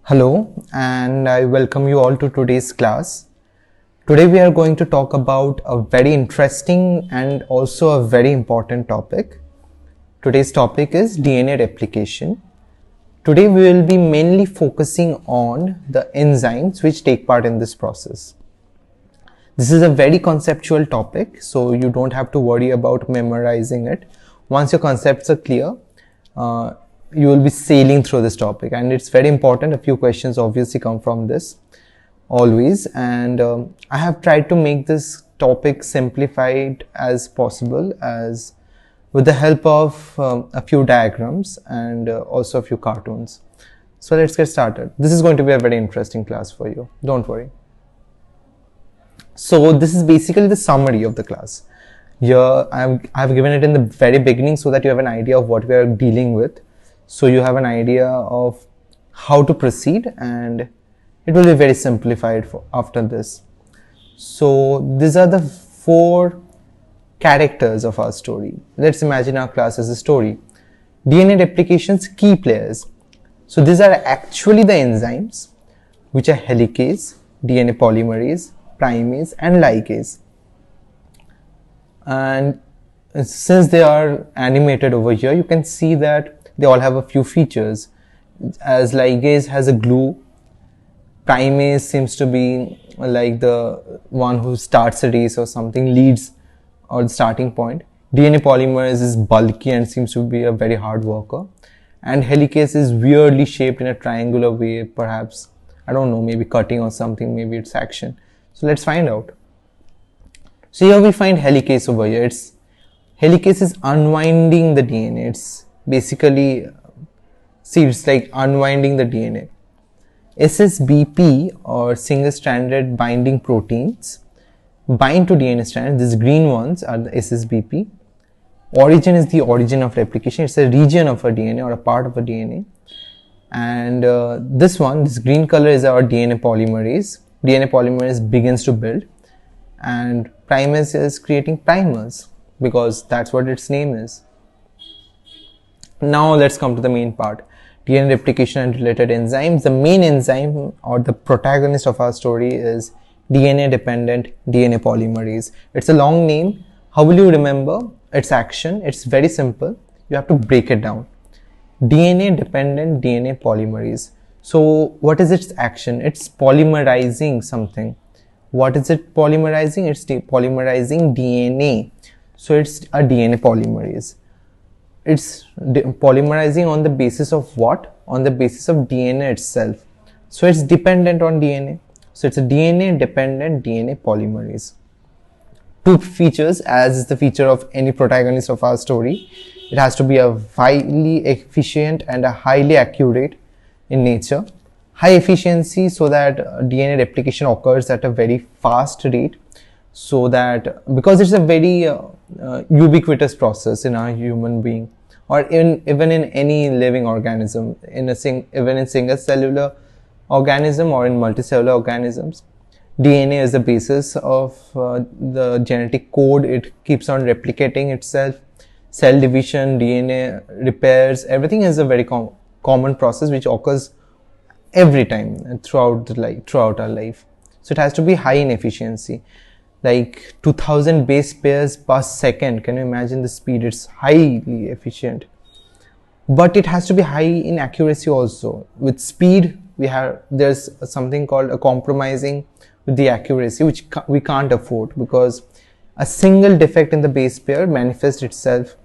Hello, and I welcome you all to today's class. Today we are going to talk about a very interesting and also a very important topic. Today's topic is DNA replication. Today we will be mainly focusing on the enzymes which take part in this process. This is a very conceptual topic, so you don't have to worry about memorizing it. Once your concepts are clear, you will be sailing through this topic, and it's very important. A few questions obviously come from this always, and I have tried to make this topic simplified as possible, as with the help of a few diagrams and also a few cartoons. So let's get started. This is going to be a very interesting class for you, don't worry. So this is basically the summary of the class. Here I've given it in the very beginning so that you have an idea of what we are dealing with. So you have an idea of how to proceed, and it will be very simplified after this. So these are the 4 characters of our story. Let's imagine our class as a story. DNA replication's key players. So these are actually the enzymes, which are helicase, DNA polymerase, primase and ligase. And since they are animated over here, you can see that they all have a few features. As ligase has a glue, primase seems to be like the one who starts a race or something, leads or the starting point. DNA polymerase is bulky and seems to be a very hard worker. And helicase is weirdly shaped in a triangular way, perhaps, I don't know, maybe cutting or something, maybe it's action. So let's find out. So here we find helicase over here. Helicase is unwinding the DNA. It's basically, see, it's like unwinding the DNA. SSBP or single-stranded binding proteins bind to DNA strands. These green ones are the SSBP. Origin is the origin of replication. It's a region of a DNA or a part of a DNA. And this green color is our DNA polymerase. DNA polymerase begins to build, and primase is creating primers because that's what its name is. Now let's come to the main part. DNA replication and related enzymes. The main enzyme or the protagonist of our story is DNA dependent DNA polymerase. It's a long name. How will you remember its action? It's very simple. You have to break it down. DNA dependent DNA polymerase. So what is its action? It's polymerizing something. What is it polymerizing? It's polymerizing DNA. So it's a DNA polymerase. It's polymerizing on the basis of what? On the basis of DNA itself. So it's dependent on DNA. So it's a DNA dependent DNA polymerase. 2 features, as is the feature of any protagonist of our story. It has to be a highly efficient and a highly accurate in nature. High efficiency so that DNA replication occurs at a very fast rate, so that because it's a very ubiquitous process in a human being, or even in any living organism, even in single cellular organism or in multicellular organisms, DNA is the basis of the genetic code. It keeps on replicating itself. Cell division, DNA repairs, everything is a very common process which occurs every time throughout our life. So it has to be high in efficiency, like 2000 base pairs per second. Can you imagine the speed? It's highly efficient, but it has to be high in accuracy also. With speed, there's something called a compromising with the accuracy, which we can't afford, because a single defect in the base pair manifests itself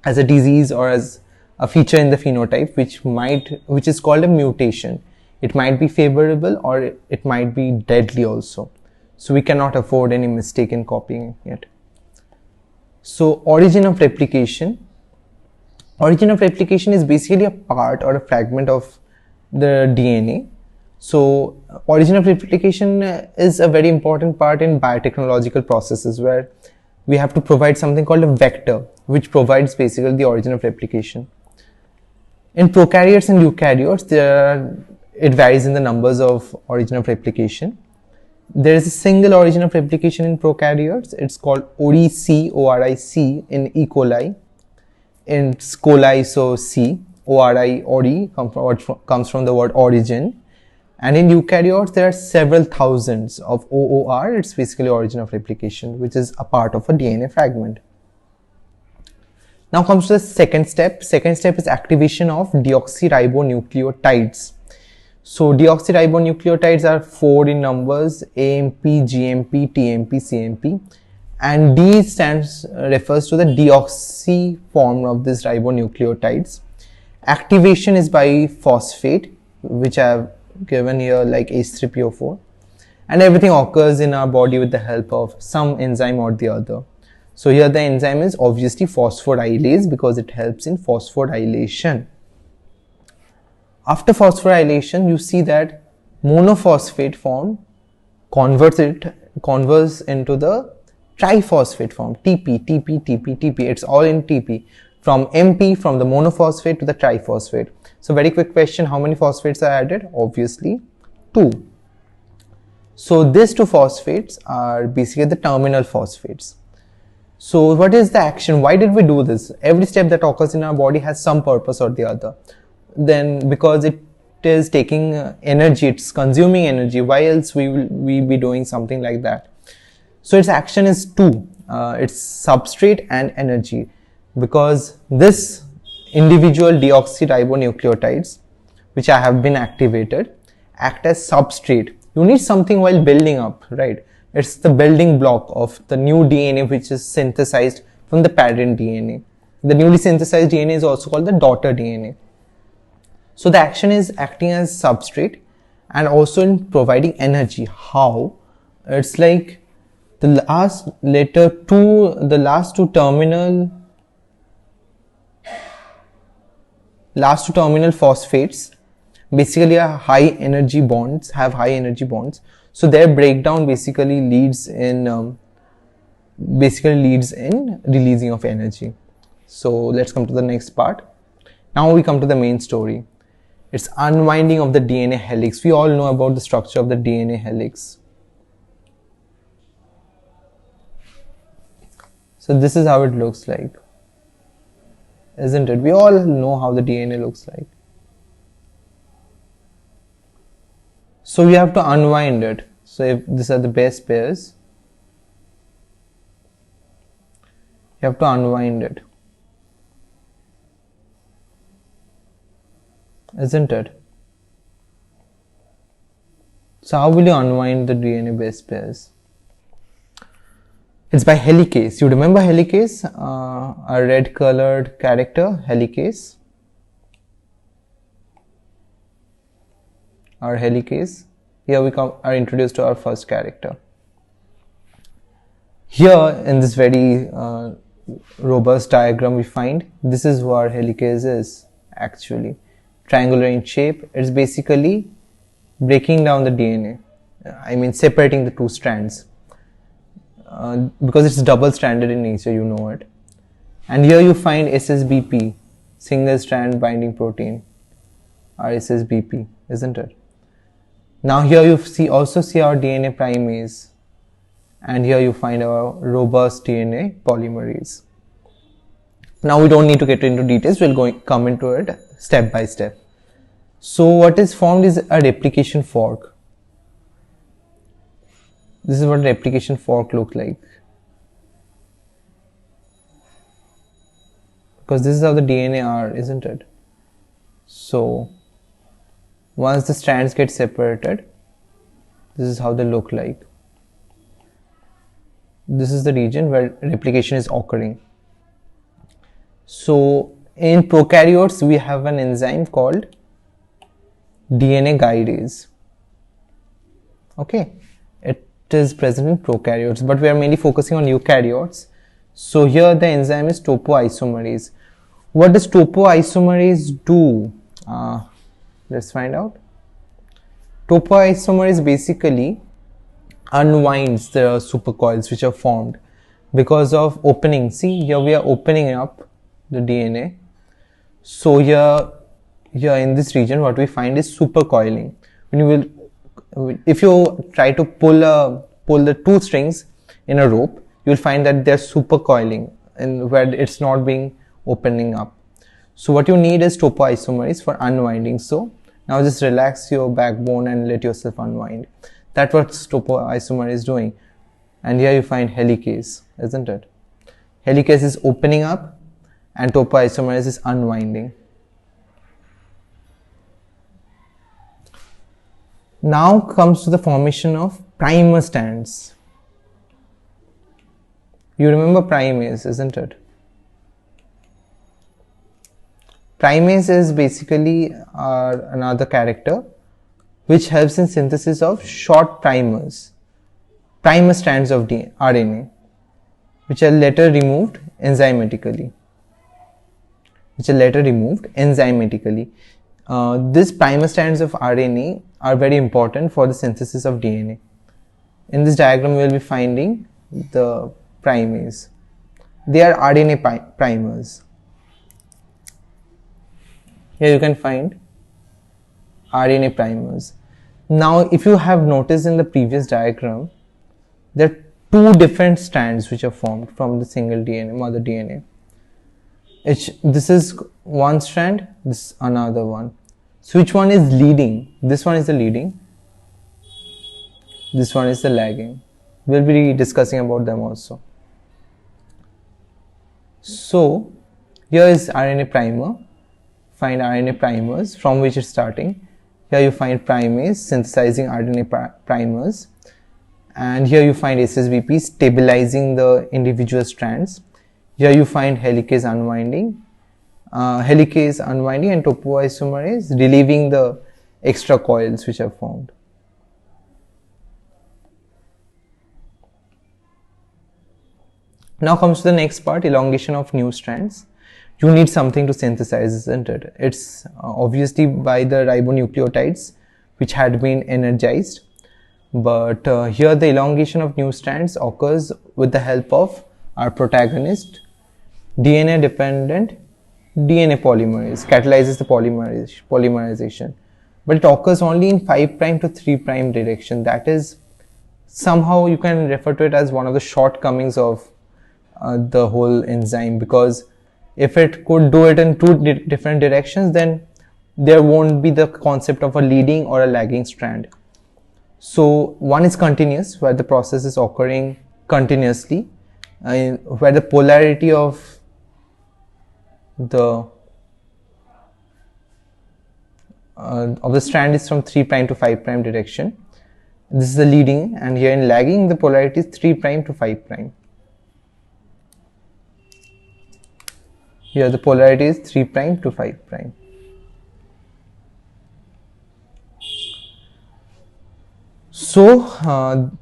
as a disease or as a feature in the phenotype, which is called a mutation. It might be favorable or it might be deadly also. So we cannot afford any mistake in copying it. So origin of replication. Origin of replication is basically a part or a fragment of the DNA. So origin of replication is a very important part in biotechnological processes, where we have to provide something called a vector, which provides basically the origin of replication. In prokaryotes and eukaryotes, it varies in the numbers of origin of replication. There is a single origin of replication in prokaryotes. It's called ORIC, O-R-I-C in E. coli. In coli, so C. ORI, ori, comes from the word origin. And in eukaryotes, there are several thousands of OOR. It's basically origin of replication, which is a part of a DNA fragment. Now comes to the second step. Second step is activation of deoxyribonucleotides. So deoxyribonucleotides are 4 in numbers: AMP, GMP, TMP, CMP. And D refers to the deoxy form of these ribonucleotides. Activation is by phosphate, which I have given here, like H3PO4. And everything occurs in our body with the help of some enzyme or the other. So here the enzyme is obviously phosphorylase, because it helps in phosphorylation. After phosphorylation, you see that monophosphate form converts into the triphosphate form, TP, TP, TP, TP. It's all in TP. From MP, from the monophosphate to the triphosphate. So very quick question, how many phosphates are added? Obviously 2. So these 2 phosphates are basically the terminal phosphates. So what is the action? Why did we do this? Every step that occurs in our body has some purpose or the other. Then because it is taking energy, it's consuming energy, why else we be doing something like that? So its action is 2. It's substrate and energy, because this individual deoxyribonucleotides, which have been activated, act as substrate. You need something while building up, right? It's the building block of the new DNA, which is synthesized from the parent DNA. The newly synthesized DNA is also called the daughter DNA. So the action is acting as substrate and also in providing energy. How? It's like the last two terminal phosphates basically are have high energy bonds. So their breakdown basically leads in releasing of energy. So let's come to the next part. Now we come to the main story. It's unwinding of the DNA helix. We all know about the structure of the DNA helix. So this is how it looks like, isn't it? We all know how the DNA looks like. So we have to unwind it. So if these are the base pairs, you have to unwind it, isn't it? So how will you unwind the DNA base pairs? It's by helicase. You remember helicase? A red colored character, helicase. Our helicase. Here we are introduced to our first character. Here in this very robust diagram we find, this is what helicase is actually. Triangular in shape. It's basically breaking down the DNA. Separating the 2 strands. Because it's double stranded in nature, you know it. And here you find SSBP, single strand binding protein, or SSBP, isn't it? Now here you also see our DNA primase, and here you find our robust DNA polymerase. Now we don't need to get into details, we'll come into it step by step. So what is formed is a replication fork. This is what a replication fork looks like. Because this is how the DNA are, isn't it? So once the strands get separated, this is how they look like. This is the region where replication is occurring. So in prokaryotes, we have an enzyme called DNA guidase. Okay. It is present in prokaryotes, but we are mainly focusing on eukaryotes. So here the enzyme is topoisomerase. What does topoisomerase do? Let's find out. Topoisomerase basically unwinds the supercoils which are formed because of opening. See, here we are opening up the DNA. So here in this region what we find is supercoiling. If you try to pull the 2 strings in a rope, you will find that they're supercoiling and where it's not being opening up. So what you need is topoisomerase for unwinding. So now just relax your backbone and let yourself unwind. That's what topoisomerase is doing. And here you find helicase, isn't it? Helicase is opening up and topoisomerase is unwinding. Now comes to the formation of primer strands. You remember primase, isn't it? Primase is basically another character which helps in synthesis of short primers, primer strands of RNA, which are later removed enzymatically. These primer strands of RNA are very important for the synthesis of DNA. In this diagram, we will be finding the primase. They are RNA primers. Here you can find RNA primers. Now, if you have noticed in the previous diagram, there are two different strands which are formed from the single DNA, mother DNA. This is one strand, this is another one. So which one is leading? This one is the leading. This one is the lagging. We'll be discussing about them also. So here is RNA primer. Find RNA primers from which it's starting. Here you find primase synthesizing RNA primers, and here you find SSBP stabilizing the individual strands. Here you find helicase unwinding and topoisomerase relieving the extra coils which are formed. Now comes to the next part, elongation of new strands. You need something to synthesize, isn't it? It's obviously by the ribonucleotides which had been energized, but here the elongation of new strands occurs with the help of our protagonist, DNA dependent DNA polymerase, catalyzes the polymerization, but it occurs only in 5' to 3' direction. That is, somehow you can refer to it as one of the shortcomings of the whole enzyme, because if it could do it in two different directions, then there won't be the concept of a leading or a lagging strand. So one is continuous, where the process is occurring continuously, where the polarity of the strand is from 3' to 5' direction. This is the leading, and here in lagging the polarity is 3' to 5'. Here the polarity is 3' to 5'. So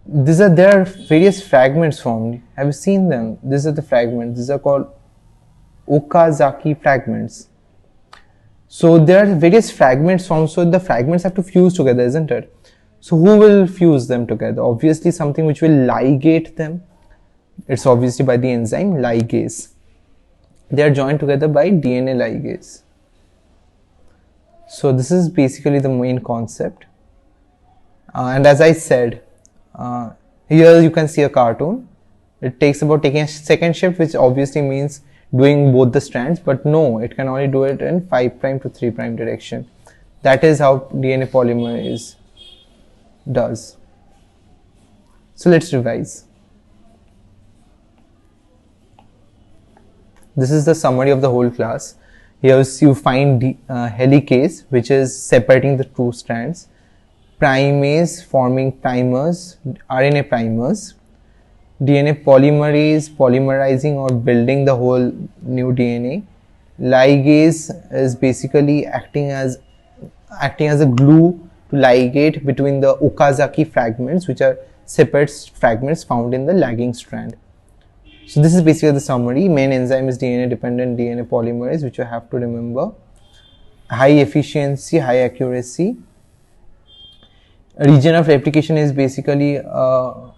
there are various fragments formed. Have you seen them? These are the fragments. These are called Okazaki fragments. So there are various fragments formed. So the fragments have to fuse together, isn't it? So who will fuse them together? Obviously something which will ligate them. It's obviously by the enzyme ligase. They are joined together by DNA ligase. So this is basically the main concept. And as I said, here you can see a cartoon. It takes about taking a second shift, which obviously means doing both the strands, but no, it can only do it in 5' to 3' direction. That is how DNA polymerase does. So let's revise. This is the summary of the whole class. Here you find helicase, which is separating the two strands, primase forming primers, RNA primers, DNA polymerase polymerizing or building the whole new DNA. Ligase is basically acting as a glue to ligate between the Okazaki fragments, which are separate fragments found in the lagging strand. So this is basically the summary. Main enzyme is DNA dependent DNA polymerase, which you have to remember. High efficiency, high accuracy. Region of replication is basically a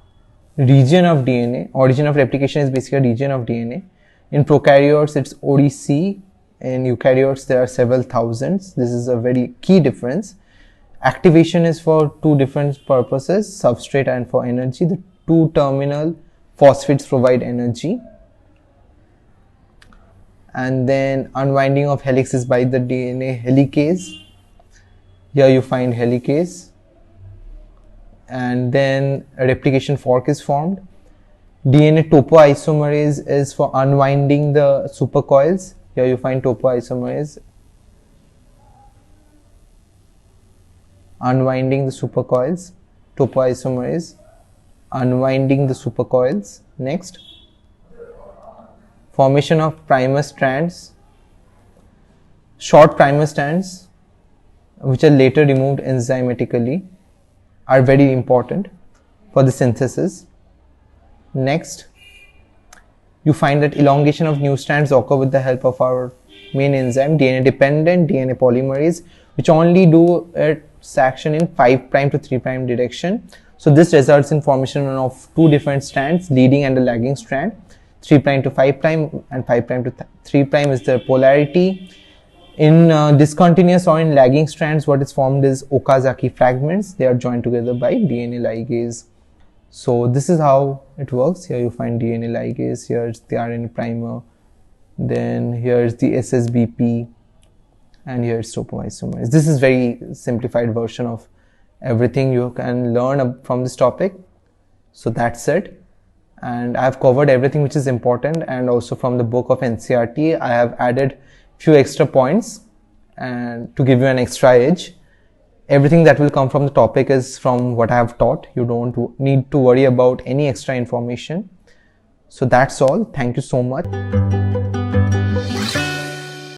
region of DNA. Origin of replication is basically a region of DNA. In prokaryotes, it's ODC. In eukaryotes, there are several thousands. This is a very key difference. Activation is for two different purposes, substrate and for energy. The two terminal phosphates provide energy. and then unwinding of helix is by the DNA helicase. Here you find helicase, and then a replication fork is formed. DNA topoisomerase is for unwinding the supercoils. Here you find topoisomerase, unwinding the supercoils, topoisomerase, unwinding the supercoils. Next, formation of primer strands, short primer strands which are later removed enzymatically are very important for the synthesis. Next, you find that elongation of new strands occur with the help of our main enzyme DNA-dependent DNA polymerase, which only do its action in 5' to 3' direction. So this results in formation of two different strands, leading and a lagging strand. 3' to 5' and 5' to 3' is the polarity. In discontinuous or in lagging strands, what is formed is Okazaki fragments. They are joined together by DNA ligase. So this is how it works. Here you find DNA ligase, here's the Rna Primer, then here's the SSBP, and here's topoisomerase. This is very simplified version of everything you can learn from this topic. So that's it. And I have covered everything which is important, and also from the book of NCERT I have added few extra points and to give you an extra edge. Everything that will come from the topic is from what I have taught. You don't need to worry about any extra information. So that's all. Thank you so much.